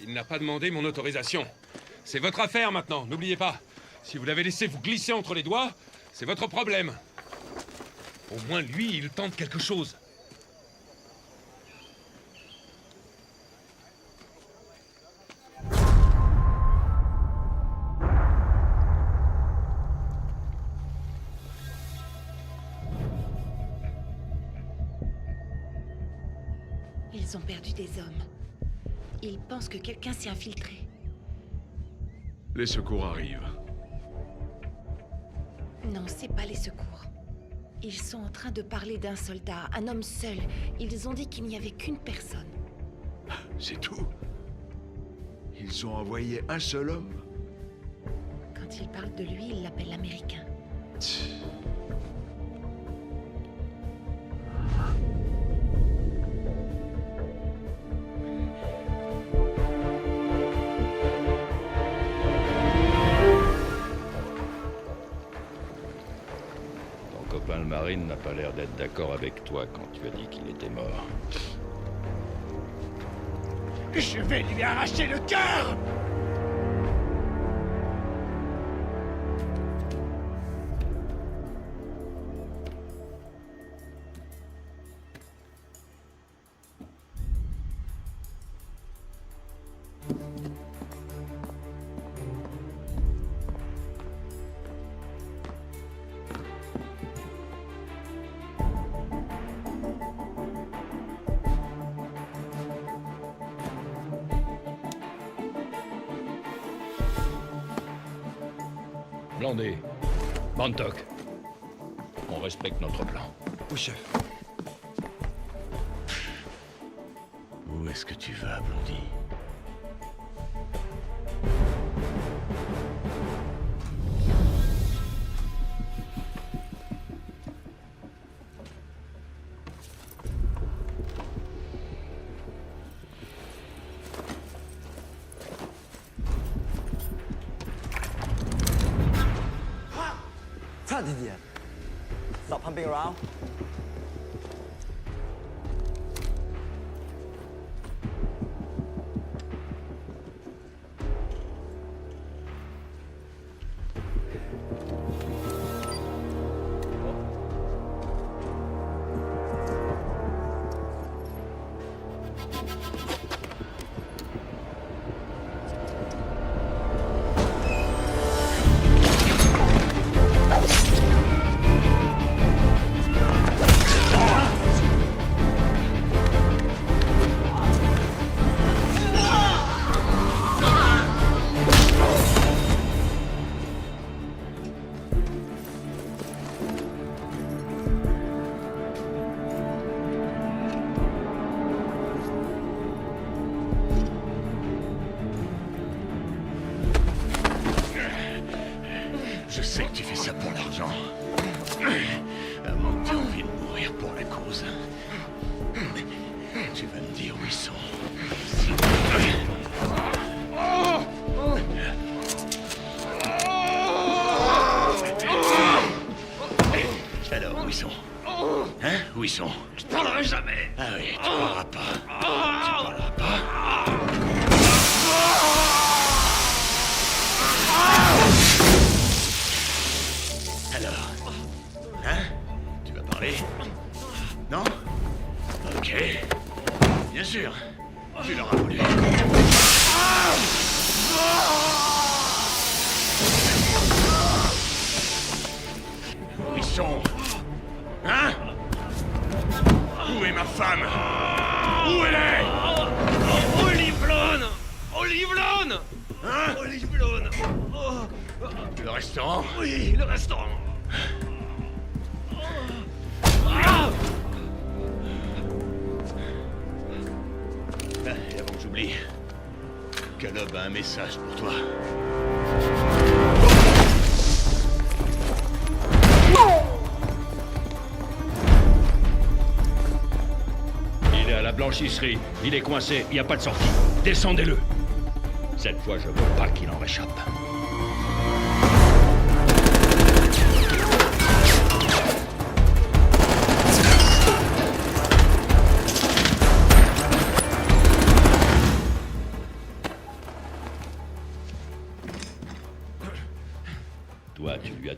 Il n'a pas demandé mon autorisation. C'est votre affaire maintenant, n'oubliez pas. Si vous l'avez laissé vous glisser entre les doigts, c'est votre problème. Au moins lui, il tente quelque chose. Ils ont perdu des hommes. Ils pensent que quelqu'un s'est infiltré. Les secours arrivent. Non, c'est pas les secours. Ils sont en train de parler d'un soldat, un homme seul. Ils ont dit qu'il n'y avait qu'une personne. C'est tout? Ils ont envoyé un seul homme? Quand ils parlent de lui, ils l'appellent l'Américain. Le Marine n'a pas l'air d'être d'accord avec toi quand tu as dit qu'il était mort. Je vais lui arracher le cœur! Blondé, Bantok, on respecte notre plan. Oui, chef. Où est-ce que tu vas, Blondie? Stop pumping around. Je sais que tu fais ça pour l'argent. À moins que tu aies envie de mourir pour la cause. Tu vas me dire où ils sont. Alors, où ils sont? Hein? Où ils sont? Je parlerai jamais. Ah oui, tu parleras pas. Tu parleras pas. Alors, hein? Tu vas parler? Non? Ok. Bien sûr. Tu l'auras voulu. Où ils sont? Hein? Où est ma femme? Où elle est? Olivlone! Olivlone! Hein? Olivlone! Le restaurant? Oui, le restaurant. Et avant que j'oublie, Kalob a un message pour toi. Il est à la blanchisserie. Il est coincé. Il n'y a pas de sortie. Descendez-le. Cette fois, je veux pas qu'il en réchappe.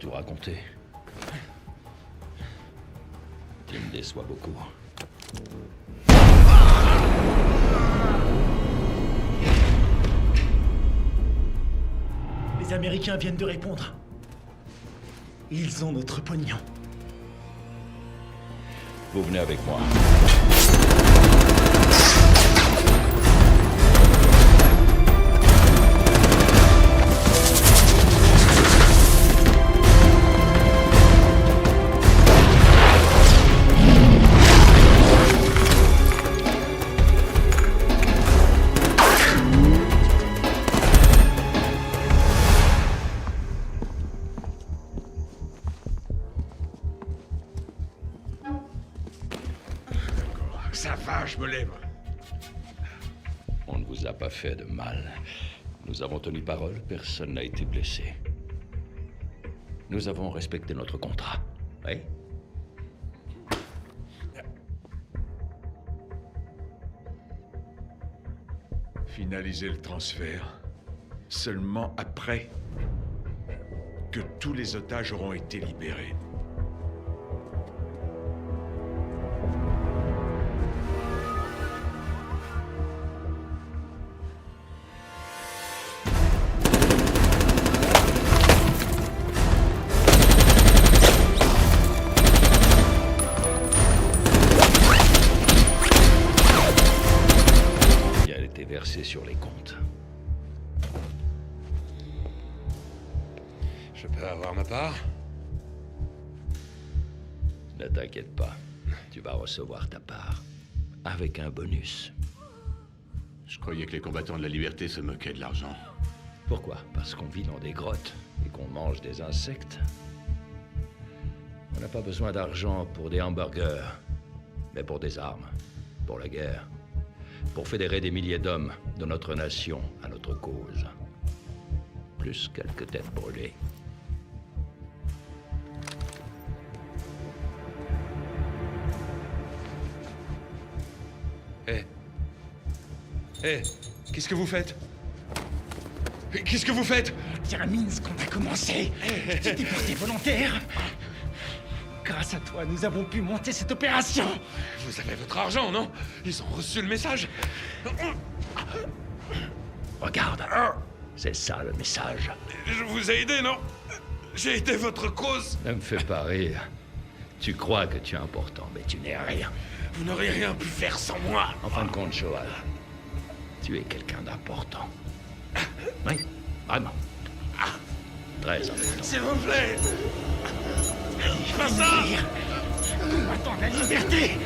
tout raconter. Tu me déçois beaucoup. Les Américains viennent de répondre. Ils ont notre pognon. Vous venez avec moi. Ça va, je me lève. On ne vous a pas fait de mal. Nous avons tenu parole, personne n'a été blessé. Nous avons respecté notre contrat. Oui? Finaliser le transfert seulement après que tous les otages auront été libérés. Versé sur les comptes. Je peux avoir ma part? Ne t'inquiète pas, tu vas recevoir ta part. Avec un bonus. Je croyais que les combattants de la liberté se moquaient de l'argent. Pourquoi? Parce qu'on vit dans des grottes et qu'on mange des insectes. On n'a pas besoin d'argent pour des hamburgers, mais pour des armes, pour la guerre. Pour fédérer des milliers d'hommes de notre nation à notre cause. Plus quelques têtes brûlées. Qu'est-ce que vous faites? Qu'est-ce que vous faites? Termine ce qu'on a commencé. Tu t'es porté volontaire. Grâce à toi, nous avons pu monter cette opération. Vous avez votre argent, non? Ils ont reçu le message. Regarde, c'est ça le message. Je vous ai aidé, non? J'ai aidé votre cause. Ne me fais pas rire. Tu crois que tu es important, mais tu n'es rien. Vous n'aurez rien pu faire sans moi. En fin de compte, Shoal, tu es quelqu'un d'important. Oui, vraiment. Très important. S'il vous plaît. Pas ça. Combattant de la liberté.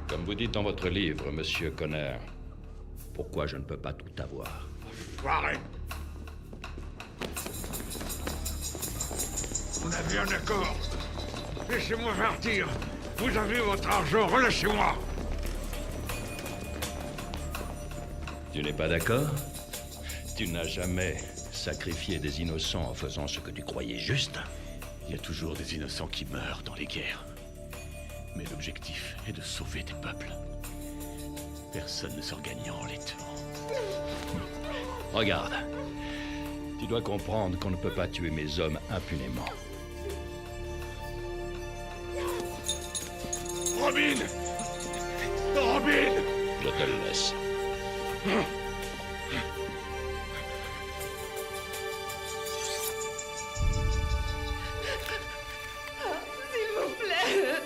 Comme vous dites dans votre livre, Monsieur Connor, pourquoi je ne peux pas tout avoir? Arrête. On avait un accord. Laissez-moi partir. Vous avez votre argent, relâchez-moi. Tu n'es pas d'accord? Tu n'as jamais sacrifié des innocents en faisant ce que tu croyais juste? Il y a toujours des innocents qui meurent dans les guerres. Mais l'objectif est de sauver des peuples. Personne ne sort gagnant en les tuant. Regarde. Tu dois comprendre qu'on ne peut pas tuer mes hommes impunément. Robin! Robin! Je te le laisse. S'il vous plaît.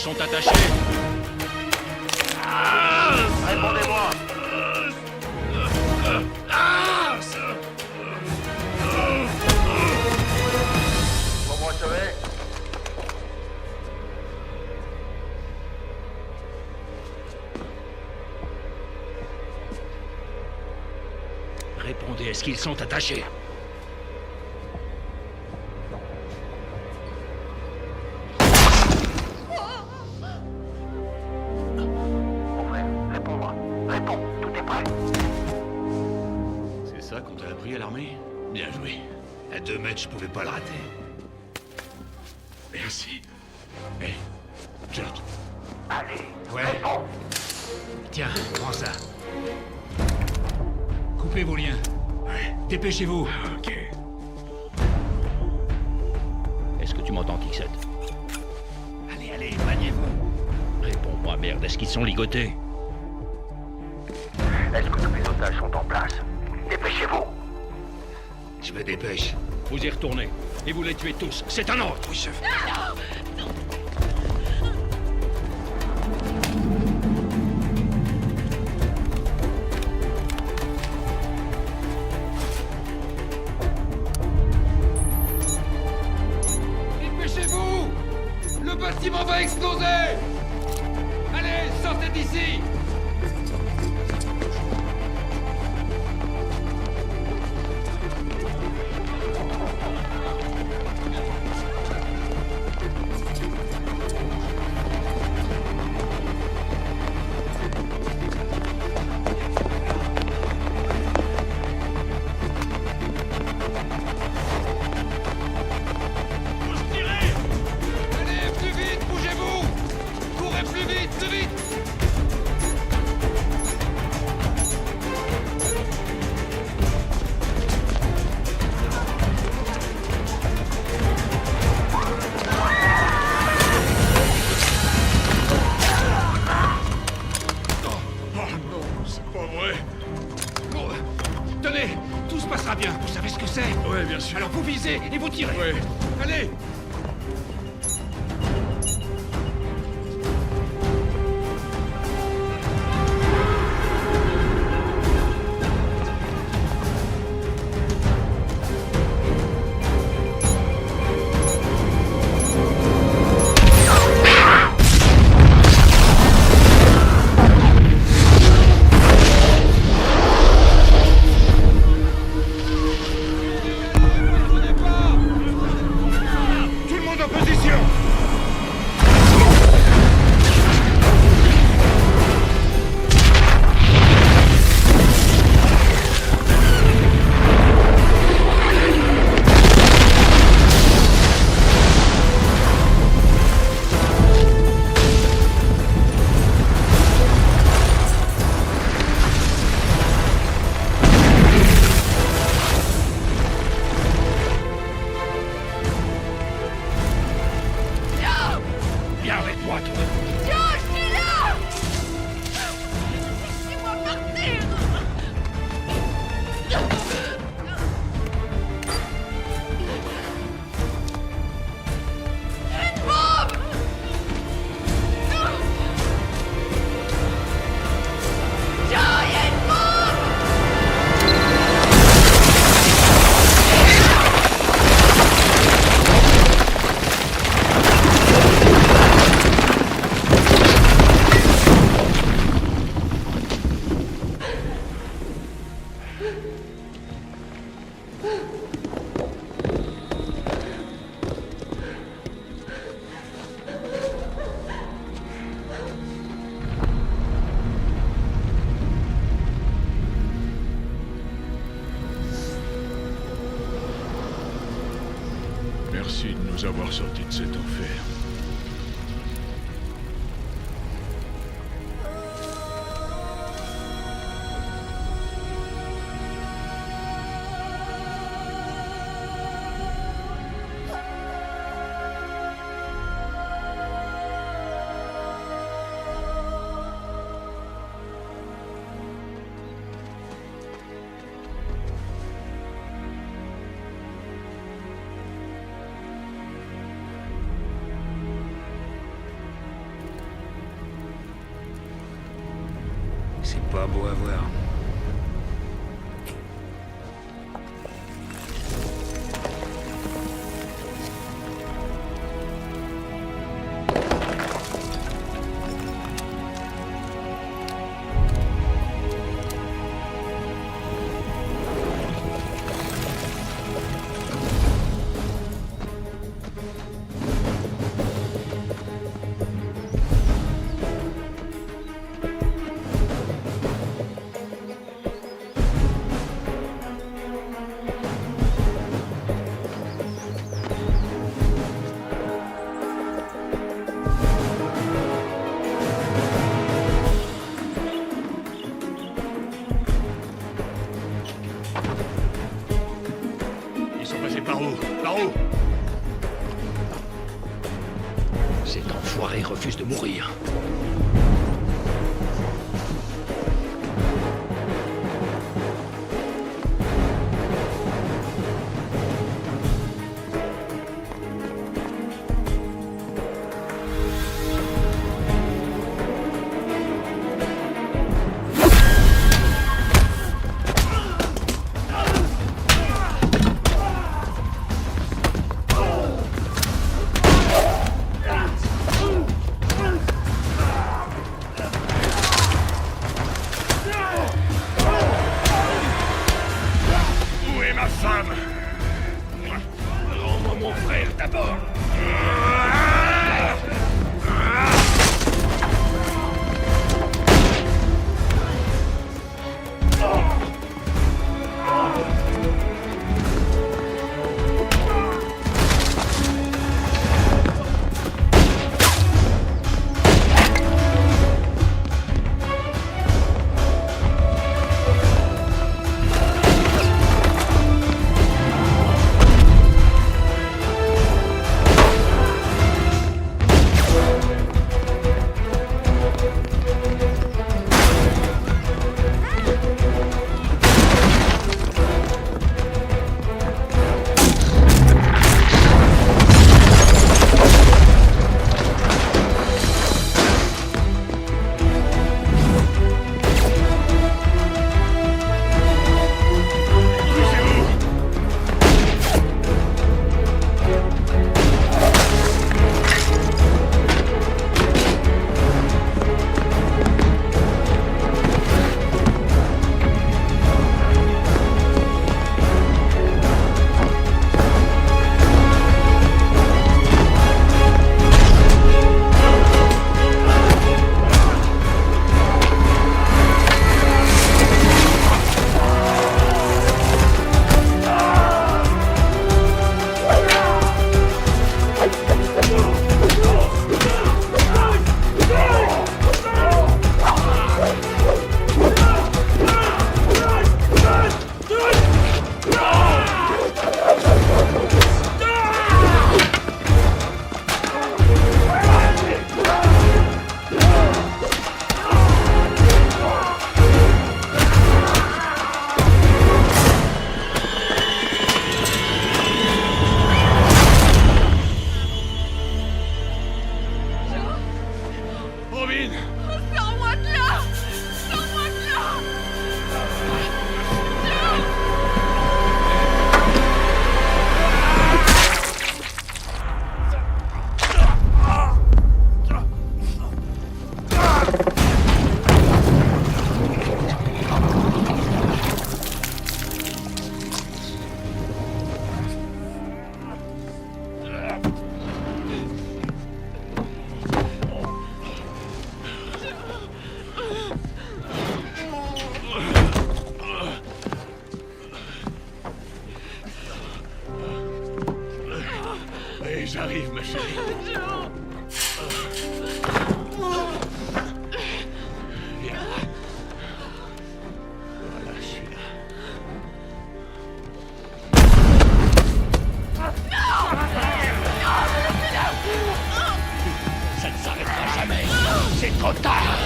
sont attachés. Répondez-moi. Vous me recevez? Répondez, est-ce qu'ils sont attachés? Mon frère, réponds-moi. Réponds, tout est prêt. C'est ça qu'on t'a appris à l'armée? Bien joué. À 2 mètres, je pouvais pas le rater. Merci. Hé, Kurt. Allez, Ouais. réponds. Tiens, prends ça. Coupez vos liens. Dépêchez-vous. Ok. Est-ce que tu m'entends, Kixet? Allez, allez, maniez-vous. Réponds-moi, merde, est-ce qu'ils sont ligotés? Est-ce que tous les otages sont en place? Dépêchez-vous. Je me dépêche. Vous y retournez. Et vous les tuez tous. C'est un ordre. Oui, chef. Dépêchez-vous! Le bâtiment va exploser! Allez, sortez d'ici! Allez, plus vite, bougez-vous! Courez plus vite, plus vite! C'est pas vrai. Bon, tenez, tout se passera bien. Vous savez ce que c'est? Ouais, bien sûr. Alors vous visez et vous tirez. Ouais. Allez! Tout le monde en position. Viens avec moi, toi. Merci de nous avoir sortis de cet enfer. C'est pas beau à voir. Ils sont passés par où? Par où? Cet enfoiré refuse de mourir. Où est ma femme? Rends-moi mon frère d'abord. Robin! Sors-moi de là! Sors-moi de là! Et j'arrive, ma chérie. Viens. Voilà, je suis là. Ça ne s'arrêtera jamais. C'est trop tard.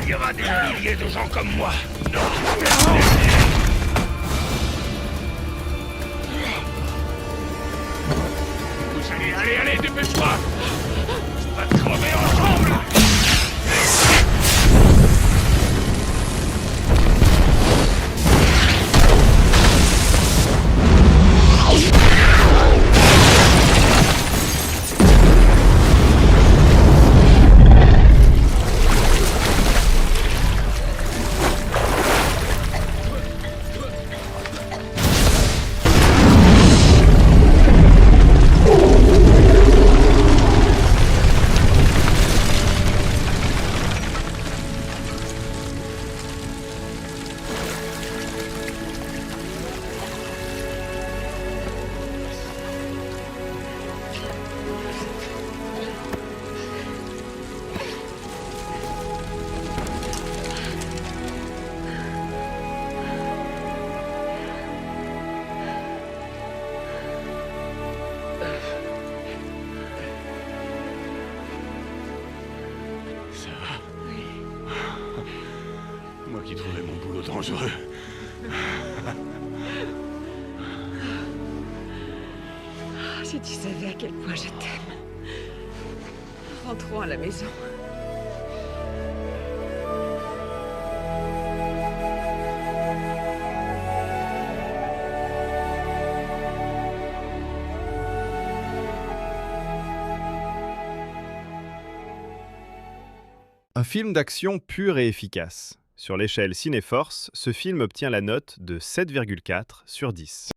Il y aura des milliers de gens comme moi. Allez, dépêche-toi! On va crever ensemble! Moi qui trouvais mon boulot dangereux. Si tu savais à quel point je t'aime. Rentrons à la maison. Un film d'action pur et efficace. Sur l'échelle Cinéforce, ce film obtient la note de 7,4 sur 10.